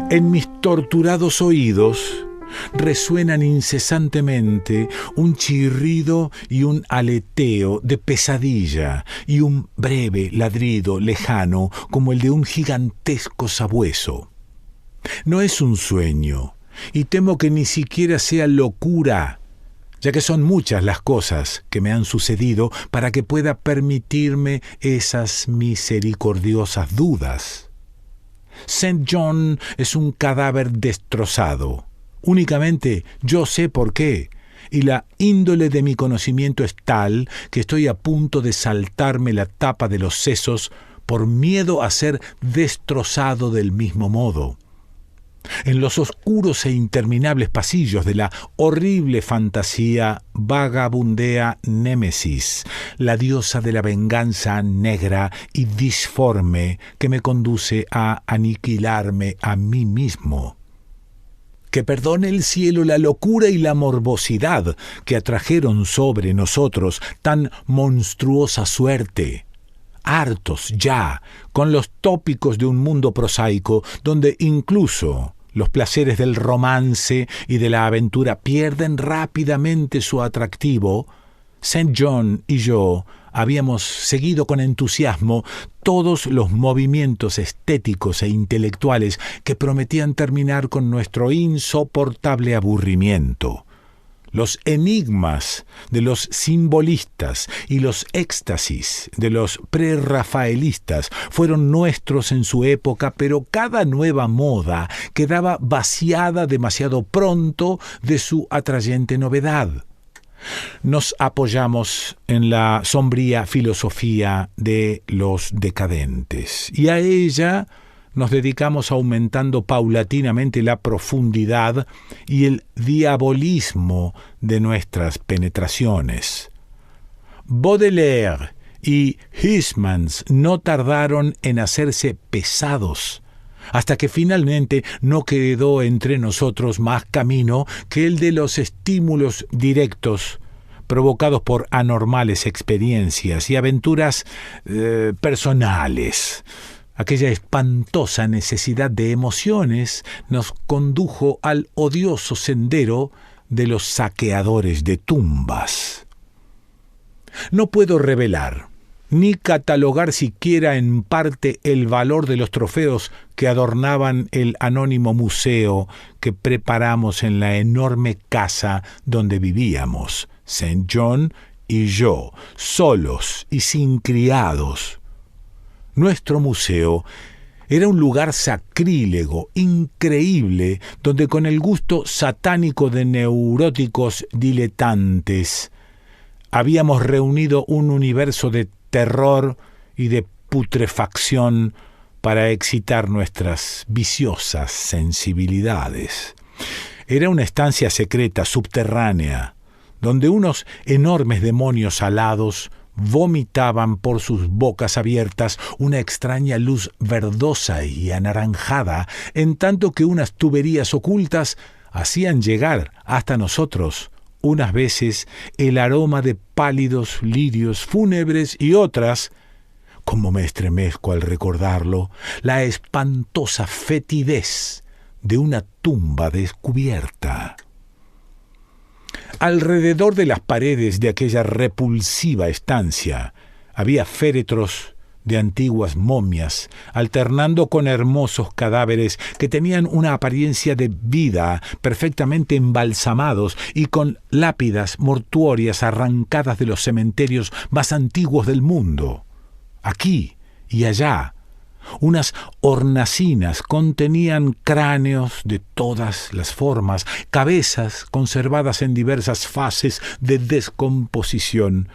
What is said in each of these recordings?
En mis torturados oídos resuenan incesantemente un chirrido y un aleteo de pesadilla y un breve ladrido lejano como el de un gigantesco sabueso. No es un sueño, y temo que ni siquiera sea locura, ya que son muchas las cosas que me han sucedido para que pueda permitirme esas misericordiosas dudas. St. John es un cadáver destrozado. Únicamente yo sé por qué, y la índole de mi conocimiento es tal que estoy a punto de saltarme la tapa de los sesos por miedo a ser destrozado del mismo modo. En los oscuros e interminables pasillos de la horrible fantasía vagabundea Némesis, la diosa de la venganza negra y disforme que me conduce a aniquilarme a mí mismo. Que perdone el cielo la locura y la morbosidad que atrajeron sobre nosotros tan monstruosa suerte. Hartos ya con los tópicos de un mundo prosaico donde incluso los placeres del romance y de la aventura pierden rápidamente su atractivo, St. John y yo habíamos seguido con entusiasmo todos los movimientos estéticos e intelectuales que prometían terminar con nuestro insoportable aburrimiento. Los enigmas de los simbolistas y los éxtasis de los prerrafaelistas fueron nuestros en su época, pero cada nueva moda quedaba vaciada demasiado pronto de su atrayente novedad. Nos apoyamos en la sombría filosofía de los decadentes, y a ella nos dedicamos aumentando paulatinamente la profundidad y el diabolismo de nuestras penetraciones. Baudelaire y Huysmans no tardaron en hacerse pesados, hasta que finalmente no quedó entre nosotros más camino que el de los estímulos directos provocados por anormales experiencias y aventuras personales. Aquella espantosa necesidad de emociones nos condujo al odioso sendero de los saqueadores de tumbas. No puedo revelar, ni catalogar siquiera en parte el valor de los trofeos que adornaban el anónimo museo que preparamos en la enorme casa donde vivíamos, St. John y yo, solos y sin criados. Nuestro museo era un lugar sacrílego, increíble, donde con el gusto satánico de neuróticos diletantes habíamos reunido un universo de terror y de putrefacción para excitar nuestras viciosas sensibilidades. Era una estancia secreta, subterránea, donde unos enormes demonios alados vomitaban por sus bocas abiertas una extraña luz verdosa y anaranjada, en tanto que unas tuberías ocultas hacían llegar hasta nosotros unas veces el aroma de pálidos lirios fúnebres y otras, como me estremezco al recordarlo, la espantosa fetidez de una tumba descubierta. Alrededor de las paredes de aquella repulsiva estancia había féretros de antiguas momias, alternando con hermosos cadáveres que tenían una apariencia de vida, perfectamente embalsamados, y con lápidas mortuorias arrancadas de los cementerios más antiguos del mundo. Aquí y allá, unas hornacinas contenían cráneos de todas las formas, cabezas conservadas en diversas fases de descomposición.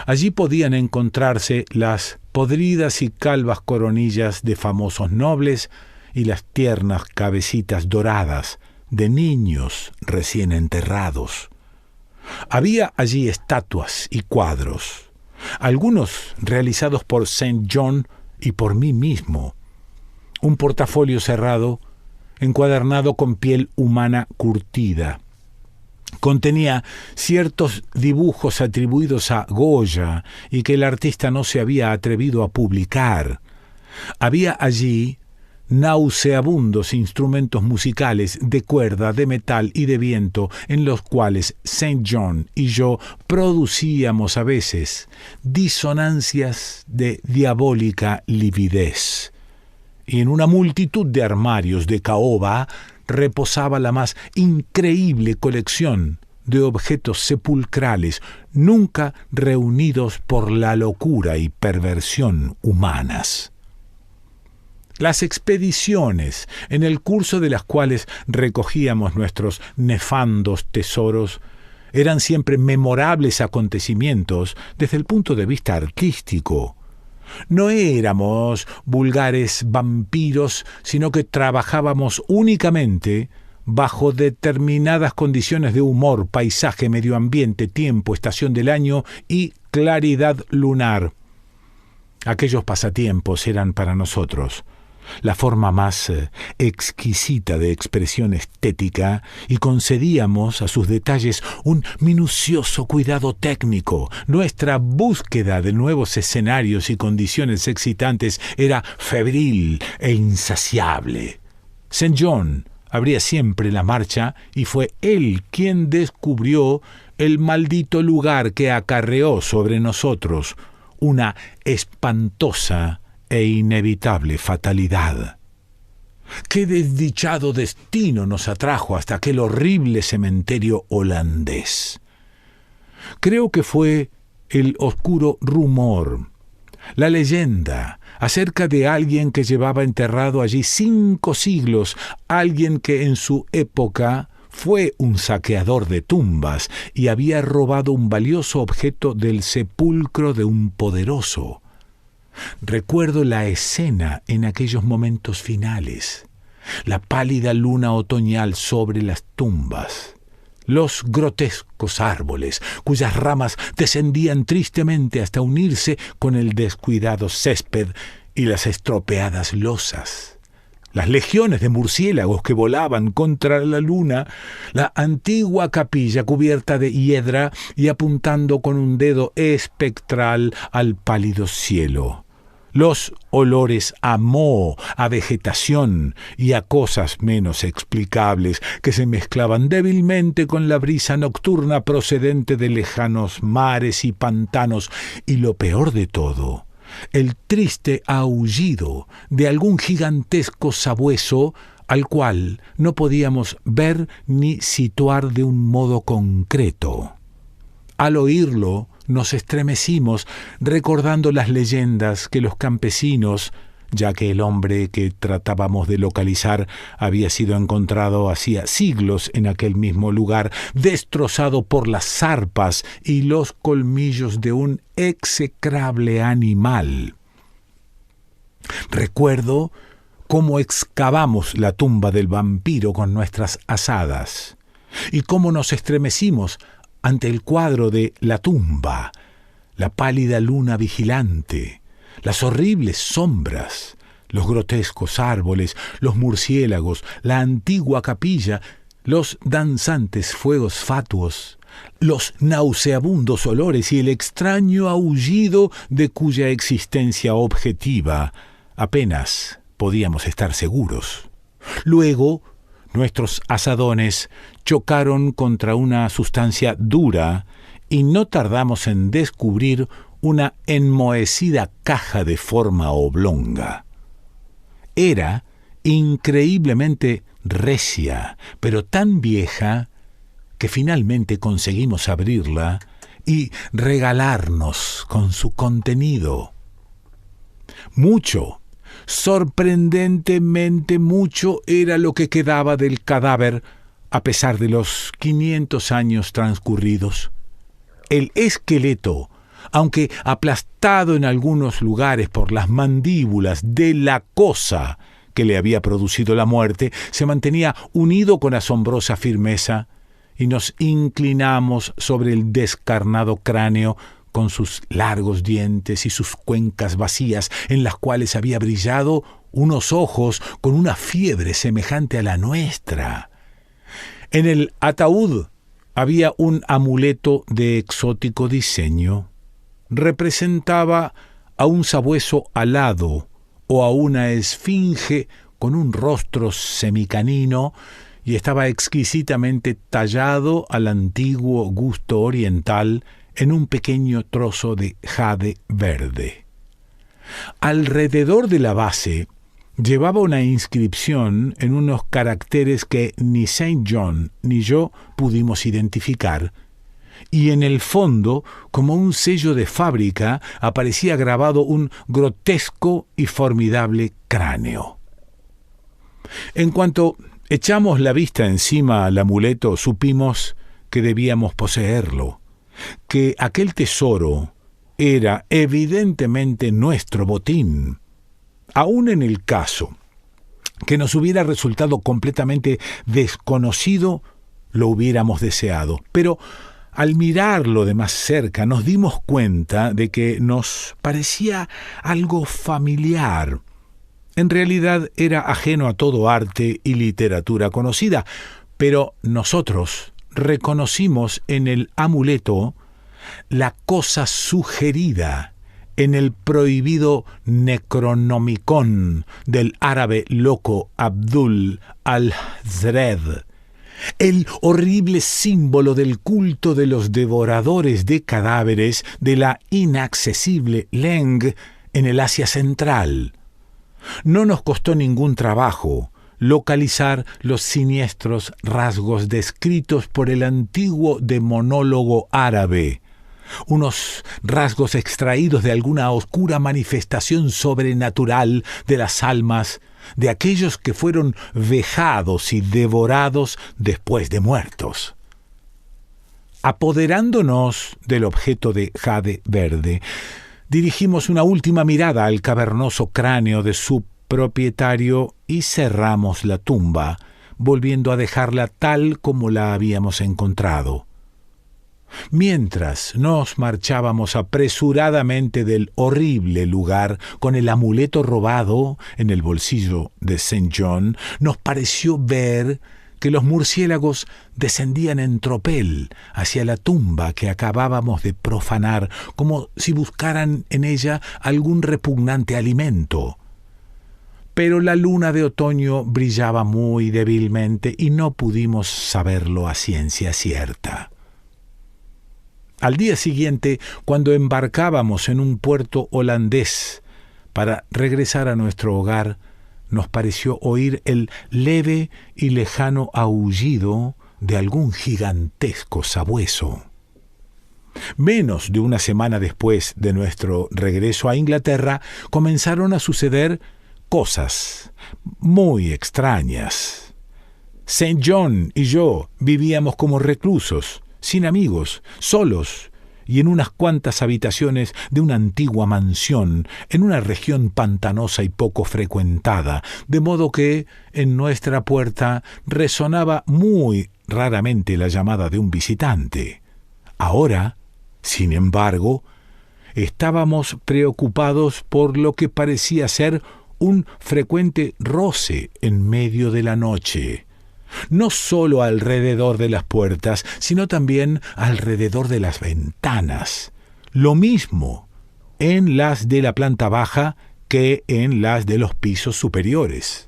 Allí podían encontrarse las podridas y calvas coronillas de famosos nobles y las tiernas cabecitas doradas de niños recién enterrados. Había allí estatuas y cuadros, algunos realizados por St. John y por mí mismo. Un portafolio cerrado, encuadernado con piel humana curtida. Contenía ciertos dibujos atribuidos a Goya y que el artista no se había atrevido a publicar. Había allí nauseabundos instrumentos musicales de cuerda, de metal y de viento, en los cuales St. John y yo producíamos a veces disonancias de diabólica lividez. Y en una multitud de armarios de caoba reposaba la más increíble colección de objetos sepulcrales, nunca reunidos por la locura y perversión humanas. Las expediciones, en el curso de las cuales recogíamos nuestros nefandos tesoros, eran siempre memorables acontecimientos desde el punto de vista artístico. No éramos vulgares vampiros, sino que trabajábamos únicamente bajo determinadas condiciones de humor, paisaje, medio ambiente, tiempo, estación del año y claridad lunar. Aquellos pasatiempos eran para nosotros la forma más exquisita de expresión estética y concedíamos a sus detalles un minucioso cuidado técnico. Nuestra búsqueda de nuevos escenarios y condiciones excitantes era febril e insaciable. St. John abría siempre la marcha y fue él quien descubrió el maldito lugar que acarreó sobre nosotros una espantosa e inevitable fatalidad. Qué desdichado destino nos atrajo hasta aquel horrible cementerio holandés. Creo que fue el oscuro rumor, la leyenda acerca de alguien que llevaba enterrado allí 5 siglos, alguien que en su época fue un saqueador de tumbas y había robado un valioso objeto del sepulcro de un poderoso. Recuerdo la escena en aquellos momentos finales, la pálida luna otoñal sobre las tumbas, los grotescos árboles cuyas ramas descendían tristemente hasta unirse con el descuidado césped y las estropeadas losas, las legiones de murciélagos que volaban contra la luna, la antigua capilla cubierta de hiedra y apuntando con un dedo espectral al pálido cielo. Los olores a moho, a vegetación y a cosas menos explicables que se mezclaban débilmente con la brisa nocturna procedente de lejanos mares y pantanos, y lo peor de todo, el triste aullido de algún gigantesco sabueso al cual no podíamos ver ni situar de un modo concreto. Al oírlo, nos estremecimos recordando las leyendas que los campesinos, ya que el hombre que tratábamos de localizar había sido encontrado hacía siglos en aquel mismo lugar, destrozado por las zarpas y los colmillos de un execrable animal. Recuerdo cómo excavamos la tumba del vampiro con nuestras azadas y cómo nos estremecimos ante el cuadro de la tumba, la pálida luna vigilante, las horribles sombras, los grotescos árboles, los murciélagos, la antigua capilla, los danzantes fuegos fatuos, los nauseabundos olores y el extraño aullido de cuya existencia objetiva apenas podíamos estar seguros. Luego, nuestros azadones chocaron contra una sustancia dura y no tardamos en descubrir una enmohecida caja de forma oblonga. Era increíblemente recia, pero tan vieja que finalmente conseguimos abrirla y regalarnos con su contenido. Mucho, sorprendentemente mucho era lo que quedaba del cadáver a pesar de los 500 años transcurridos. El esqueleto, aunque aplastado en algunos lugares por las mandíbulas de la cosa que le había producido la muerte, se mantenía unido con asombrosa firmeza, y nos inclinamos sobre el descarnado cráneo con sus largos dientes y sus cuencas vacías, en las cuales había brillado unos ojos con una fiebre semejante a la nuestra. En el ataúd había un amuleto de exótico diseño. Representaba a un sabueso alado o a una esfinge con un rostro semicanino y estaba exquisitamente tallado al antiguo gusto oriental en un pequeño trozo de jade verde. Alrededor de la base llevaba una inscripción en unos caracteres que ni Saint John ni yo pudimos identificar, y en el fondo, como un sello de fábrica, aparecía grabado un grotesco y formidable cráneo. En cuanto echamos la vista encima al amuleto, supimos que debíamos poseerlo, que aquel tesoro era evidentemente nuestro botín. Aun en el caso que nos hubiera resultado completamente desconocido, lo hubiéramos deseado. Pero al mirarlo de más cerca nos dimos cuenta de que nos parecía algo familiar. En realidad era ajeno a todo arte y literatura conocida, pero nosotros reconocimos en el amuleto la cosa sugerida en el prohibido Necronomicon del árabe loco Abdul al-Zred, el horrible símbolo del culto de los devoradores de cadáveres de la inaccesible Leng en el Asia Central. No nos costó ningún trabajo localizar los siniestros rasgos descritos por el antiguo demonólogo árabe, unos rasgos extraídos de alguna oscura manifestación sobrenatural de las almas de aquellos que fueron vejados y devorados después de muertos. Apoderándonos del objeto de jade verde, dirigimos una última mirada al cavernoso cráneo de su propietario y cerramos la tumba, volviendo a dejarla tal como la habíamos encontrado. Mientras nos marchábamos apresuradamente del horrible lugar con el amuleto robado en el bolsillo de Saint John, nos pareció ver que los murciélagos descendían en tropel hacia la tumba que acabábamos de profanar, como si buscaran en ella algún repugnante alimento. Pero la luna de otoño brillaba muy débilmente y no pudimos saberlo a ciencia cierta. Al día siguiente, cuando embarcábamos en un puerto holandés para regresar a nuestro hogar, nos pareció oír el leve y lejano aullido de algún gigantesco sabueso. Menos de una semana después de nuestro regreso a Inglaterra, comenzaron a suceder cosas muy extrañas. Saint John y yo vivíamos como reclusos, sin amigos, solos y en unas cuantas habitaciones de una antigua mansión en una región pantanosa y poco frecuentada, de modo que en nuestra puerta resonaba muy raramente la llamada de un visitante. Ahora, sin embargo, estábamos preocupados por lo que parecía ser un frecuente roce en medio de la noche, no solo alrededor de las puertas, sino también alrededor de las ventanas. Lo mismo en las de la planta baja que en las de los pisos superiores.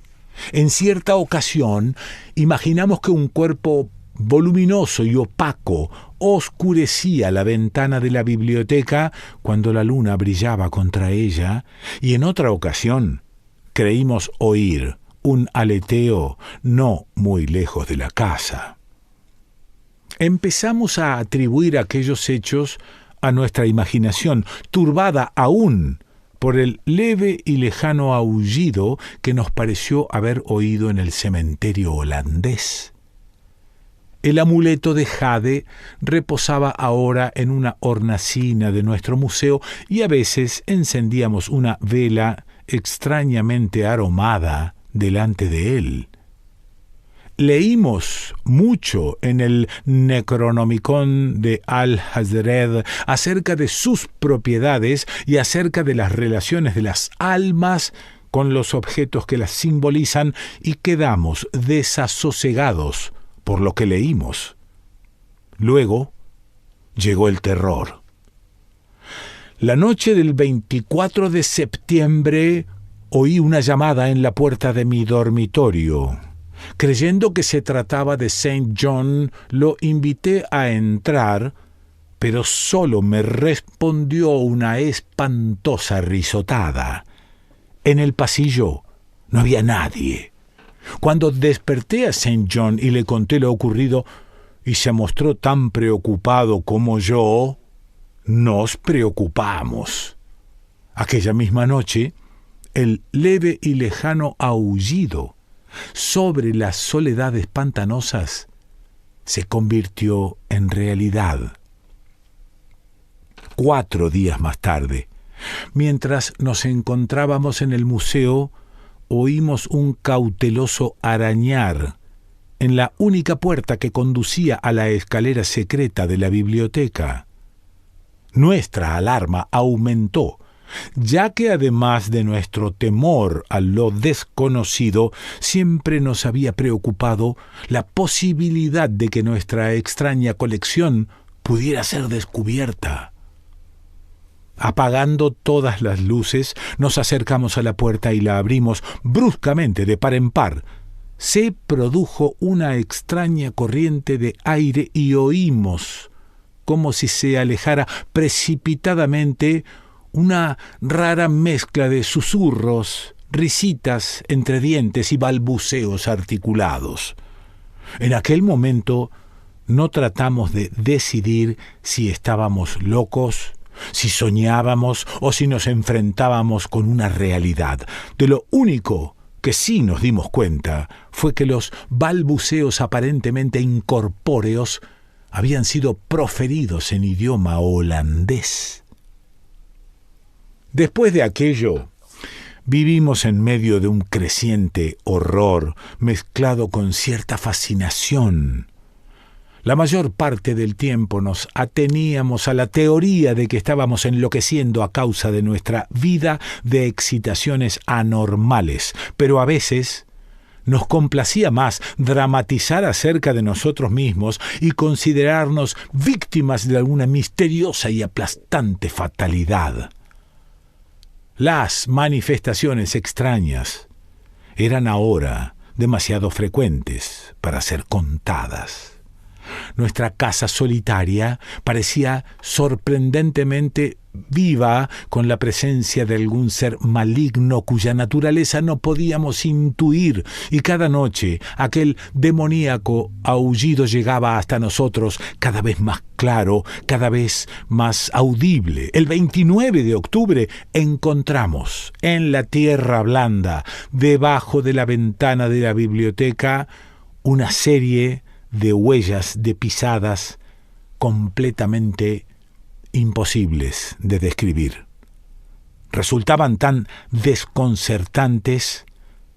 En cierta ocasión, imaginamos que un cuerpo voluminoso y opaco oscurecía la ventana de la biblioteca cuando la luna brillaba contra ella, y en otra ocasión creímos oír un aleteo no muy lejos de la casa. Empezamos a atribuir aquellos hechos a nuestra imaginación, turbada aún por el leve y lejano aullido que nos pareció haber oído en el cementerio holandés. El amuleto de jade reposaba ahora en una hornacina de nuestro museo y a veces encendíamos una vela extrañamente aromada delante de él. Leímos mucho en el Necronomicon de al-Hazred acerca de sus propiedades y acerca de las relaciones de las almas con los objetos que las simbolizan, y quedamos desasosegados por lo que leímos. Luego llegó el terror. La noche del 24 de septiembre Oí una llamada en la puerta de mi dormitorio. Creyendo que se trataba de St. John, lo invité a entrar, pero solo me respondió una espantosa risotada. En el pasillo no había nadie. Cuando desperté a St. John y le conté lo ocurrido, y se mostró tan preocupado como yo, nos preocupamos. Aquella misma noche, el leve y lejano aullido sobre las soledades pantanosas se convirtió en realidad. 4 días más tarde, mientras nos encontrábamos en el museo, oímos un cauteloso arañar en la única puerta que conducía a la escalera secreta de la biblioteca. Nuestra alarma aumentó, ya que además de nuestro temor a lo desconocido, siempre nos había preocupado la posibilidad de que nuestra extraña colección pudiera ser descubierta. Apagando todas las luces, nos acercamos a la puerta y la abrimos bruscamente de par en par. Se produjo una extraña corriente de aire y oímos, como si se alejara precipitadamente, una rara mezcla de susurros, risitas entre dientes y balbuceos articulados. En aquel momento no tratamos de decidir si estábamos locos, si soñábamos o si nos enfrentábamos con una realidad. De lo único que sí nos dimos cuenta fue que los balbuceos aparentemente incorpóreos habían sido proferidos en idioma holandés. Después de aquello, vivimos en medio de un creciente horror mezclado con cierta fascinación. La mayor parte del tiempo nos ateníamos a la teoría de que estábamos enloqueciendo a causa de nuestra vida de excitaciones anormales, pero a veces nos complacía más dramatizar acerca de nosotros mismos y considerarnos víctimas de alguna misteriosa y aplastante fatalidad. Las manifestaciones extrañas eran ahora demasiado frecuentes para ser contadas. Nuestra casa solitaria parecía sorprendentemente viva con la presencia de algún ser maligno cuya naturaleza no podíamos intuir, y cada noche aquel demoníaco aullido llegaba hasta nosotros cada vez más claro, cada vez más audible. El 29 de octubre encontramos en la tierra blanda, debajo de la ventana de la biblioteca, una serie de huellas de pisadas completamente imposibles de describir. Resultaban tan desconcertantes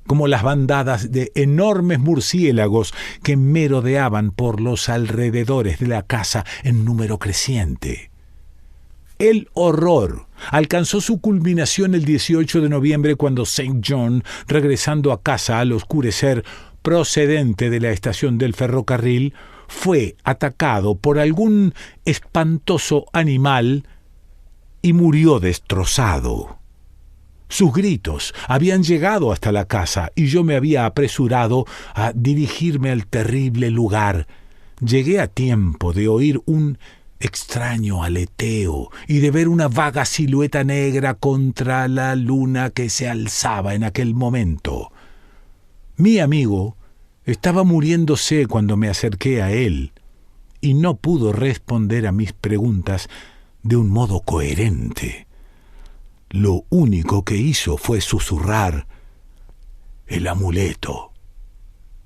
como las bandadas de enormes murciélagos que merodeaban por los alrededores de la casa en número creciente. El horror alcanzó su culminación el 18 de noviembre cuando St. John, regresando a casa al oscurecer, procedente de la estación del ferrocarril, fue atacado por algún espantoso animal y murió destrozado. Sus gritos habían llegado hasta la casa y yo me había apresurado a dirigirme al terrible lugar. Llegué a tiempo de oír un extraño aleteo y de ver una vaga silueta negra contra la luna que se alzaba en aquel momento. Mi amigo estaba muriéndose cuando me acerqué a él y no pudo responder a mis preguntas de un modo coherente. Lo único que hizo fue susurrar: el amuleto,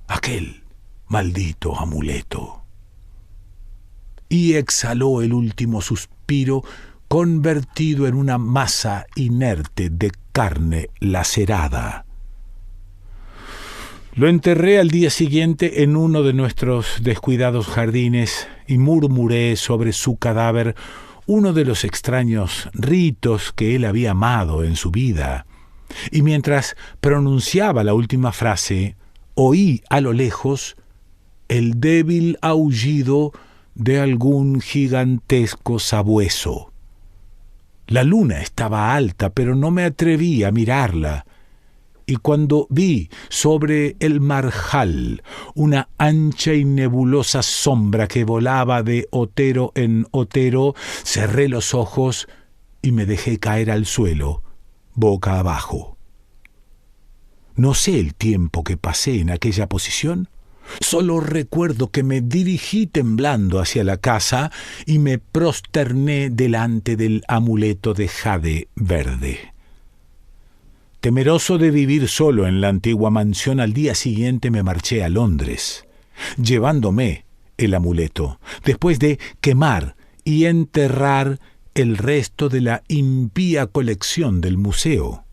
aquel maldito amuleto. Y exhaló el último suspiro, convertido en una masa inerte de carne lacerada. Lo enterré al día siguiente en uno de nuestros descuidados jardines y murmuré sobre su cadáver uno de los extraños ritos que él había amado en su vida. Y mientras pronunciaba la última frase, oí a lo lejos el débil aullido de algún gigantesco sabueso. La luna estaba alta, pero no me atreví a mirarla, Y cuando vi sobre el marjal una ancha y nebulosa sombra que volaba de otero en otero, cerré los ojos y me dejé caer al suelo, boca abajo. No sé el tiempo que pasé en aquella posición. Solo recuerdo que me dirigí temblando hacia la casa y me prosterné delante del amuleto de jade verde. Temeroso de vivir solo en la antigua mansión, al día siguiente me marché a Londres, llevándome el amuleto, después de quemar y enterrar el resto de la impía colección del museo.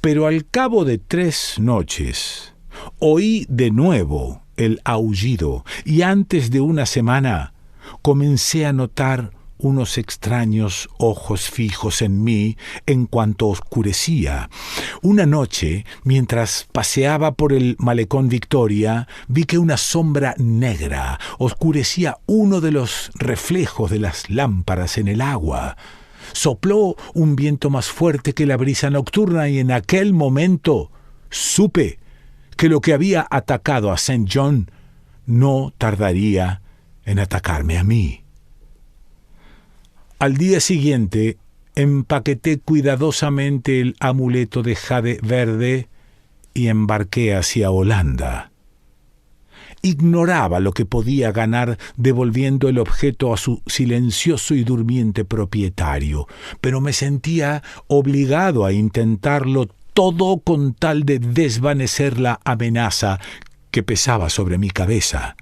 Pero al cabo de 3 noches, oí de nuevo el aullido y antes de una semana comencé a notar unos extraños ojos fijos en mí en cuanto oscurecía. Una noche, mientras paseaba por el malecón Victoria, vi que una sombra negra oscurecía uno de los reflejos de las lámparas en el agua. Sopló un viento más fuerte que la brisa nocturna y en aquel momento supe que lo que había atacado a St. John no tardaría en atacarme a mí. Al día siguiente empaqueté cuidadosamente el amuleto de jade verde y embarqué hacia Holanda. Ignoraba lo que podía ganar devolviendo el objeto a su silencioso y durmiente propietario, pero me sentía obligado a intentarlo todo con tal de desvanecer la amenaza que pesaba sobre mi cabeza.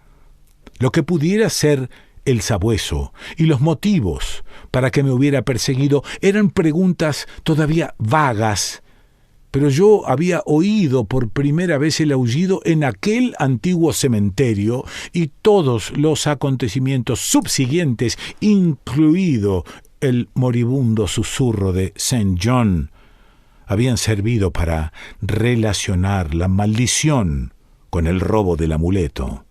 Lo que pudiera ser el sabueso y los motivos para que me hubiera perseguido eran preguntas todavía vagas, pero yo había oído por primera vez el aullido en aquel antiguo cementerio y todos los acontecimientos subsiguientes, incluido el moribundo susurro de St. John, habían servido para relacionar la maldición con el robo del amuleto.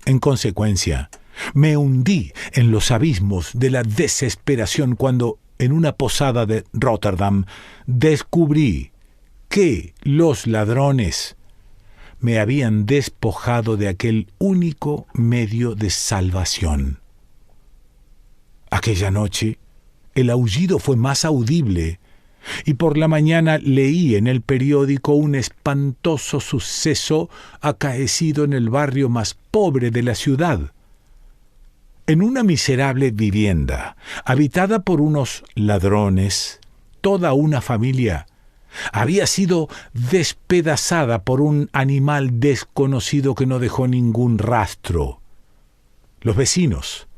En consecuencia, me hundí en los abismos de la desesperación cuando, en una posada de Rotterdam, descubrí que los ladrones me habían despojado de aquel único medio de salvación. Aquella noche, el aullido fue más audible, y por la mañana leí en el periódico un espantoso suceso acaecido en el barrio más pobre de la ciudad. En una miserable vivienda, habitada por unos ladrones, toda una familia había sido despedazada por un animal desconocido que no dejó ningún rastro. Los vecinos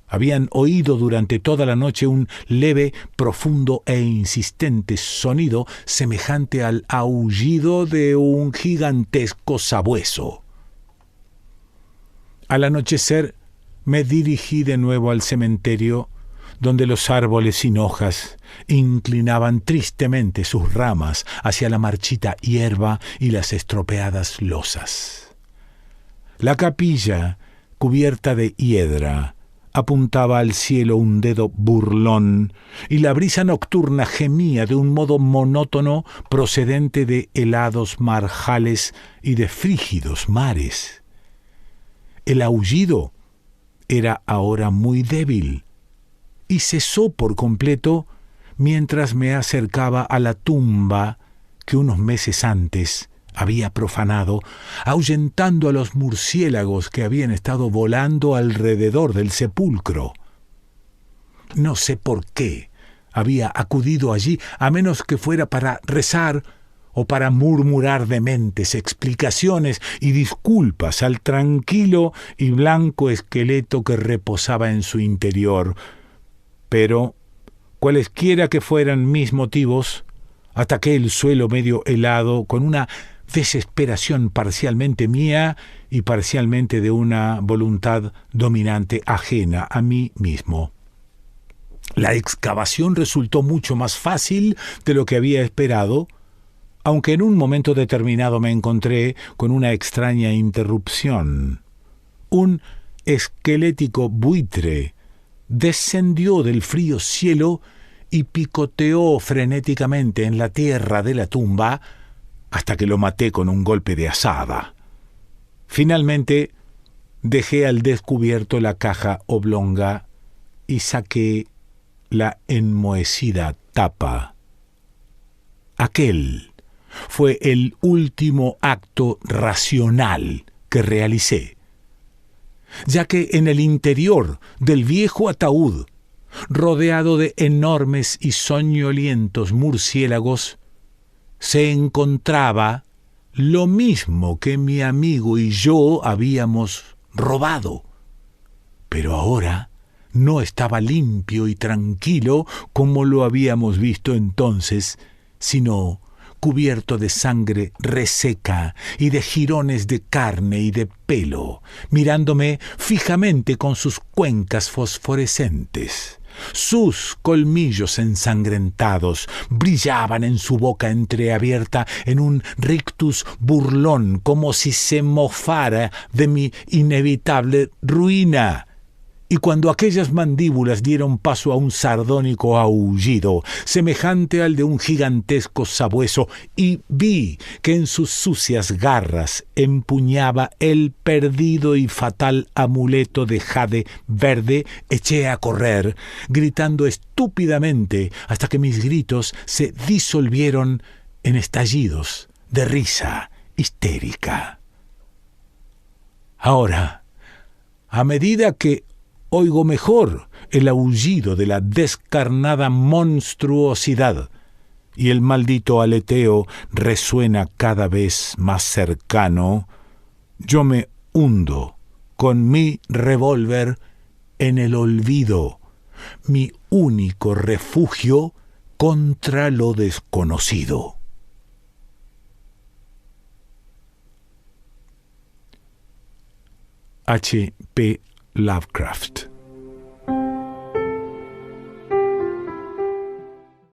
habían oído durante toda la noche un leve, profundo e insistente sonido semejante al aullido de un gigantesco sabueso. Al anochecer me dirigí de nuevo al cementerio, donde los árboles sin hojas inclinaban tristemente sus ramas hacia la marchita hierba y las estropeadas losas. La capilla, cubierta de hiedra, apuntaba al cielo un dedo burlón, y la brisa nocturna gemía de un modo monótono procedente de helados marjales y de frígidos mares. El aullido era ahora muy débil, y cesó por completo mientras me acercaba a la tumba que unos meses antes había profanado, ahuyentando a los murciélagos que habían estado volando alrededor del sepulcro. No sé por qué había acudido allí, a menos que fuera para rezar o para murmurar dementes explicaciones y disculpas al tranquilo y blanco esqueleto que reposaba en su interior. Pero, cualesquiera que fueran mis motivos, ataqué el suelo medio helado con una desesperación parcialmente mía y parcialmente de una voluntad dominante ajena a mí mismo. La excavación resultó mucho más fácil de lo que había esperado, aunque en un momento determinado me encontré con una extraña interrupción. Un esquelético buitre descendió del frío cielo y picoteó frenéticamente en la tierra de la tumba, hasta que lo maté con un golpe de azada. Finalmente, dejé al descubierto la caja oblonga y saqué la enmohecida tapa. Aquel fue el último acto racional que realicé, ya que en el interior del viejo ataúd, rodeado de enormes y soñolientos murciélagos, se encontraba lo mismo que mi amigo y yo habíamos robado. Pero ahora no estaba limpio y tranquilo como lo habíamos visto entonces, sino cubierto de sangre reseca y de jirones de carne y de pelo, mirándome fijamente con sus cuencas fosforescentes. Sus colmillos ensangrentados brillaban en su boca entreabierta en un rictus burlón, como si se mofara de mi inevitable ruina. Y cuando aquellas mandíbulas dieron paso a un sardónico aullido, semejante al de un gigantesco sabueso, y vi que en sus sucias garras empuñaba el perdido y fatal amuleto de jade verde, eché a correr, gritando estúpidamente hasta que mis gritos se disolvieron en estallidos de risa histérica. Ahora, a medida que oigo mejor el aullido de la descarnada monstruosidad y el maldito aleteo resuena cada vez más cercano, yo me hundo con mi revólver en el olvido, mi único refugio contra lo desconocido. H. P. Lovecraft.